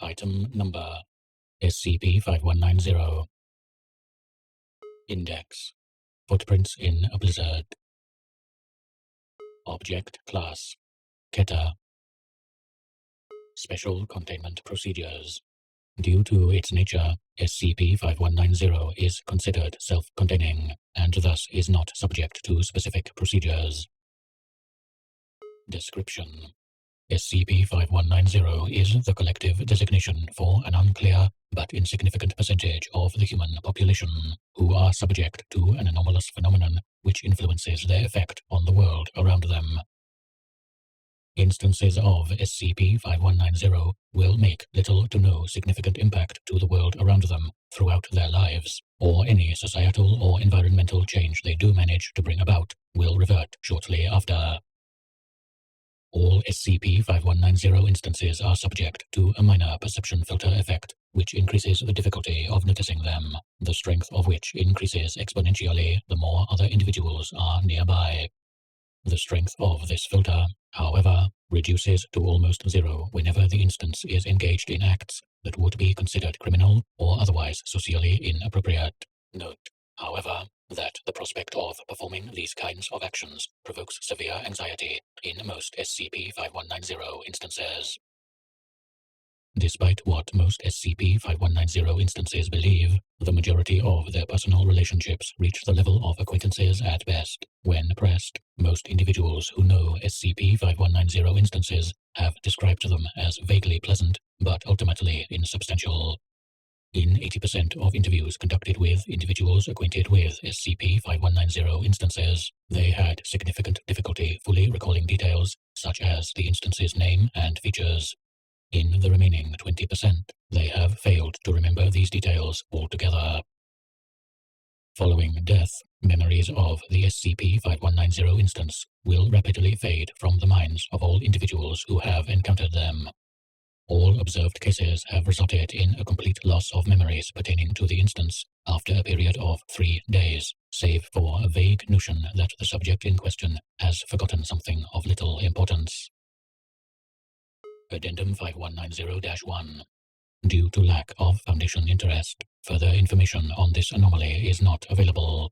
Item Number SCP-5190. Index: Footprints in a Blizzard. Object Class: Keter. Special Containment Procedures. Due to its nature, SCP-5190 is considered self-containing, and thus is not subject to specific procedures. Description: SCP-5190 is the collective designation for an unclear but insignificant percentage of the human population who are subject to an anomalous phenomenon which influences their effect on the world around them. Instances of SCP-5190 will make little to no significant impact to the world around them throughout their lives, or any societal or environmental change they do manage to bring about will revert shortly after. All SCP-5190 instances are subject to a minor perception filter effect, which increases the difficulty of noticing them, the strength of which increases exponentially the more other individuals are nearby. The strength of this filter, however, reduces to almost zero whenever the instance is engaged in acts that would be considered criminal or otherwise socially inappropriate. Note, however, that the prospect of performing these kinds of actions provokes severe anxiety in most SCP-5190 instances. Despite what most SCP-5190 instances believe, the majority of their personal relationships reach the level of acquaintances at best. When pressed, most individuals who know SCP-5190 instances have described them as vaguely pleasant, but ultimately insubstantial. In 80% of interviews conducted with individuals acquainted with SCP-5190 instances, they had significant difficulty fully recalling details, such as the instance's name and features. In the remaining 20%, they have failed to remember these details altogether. Following death, memories of the SCP-5190 instance will rapidly fade from the minds of all individuals who have encountered them. All observed cases have resulted in a complete loss of memories pertaining to the instance after a period of 3 days, save for a vague notion that the subject in question has forgotten something of little importance. Addendum 5190-1. Due to lack of Foundation interest, further information on this anomaly is not available.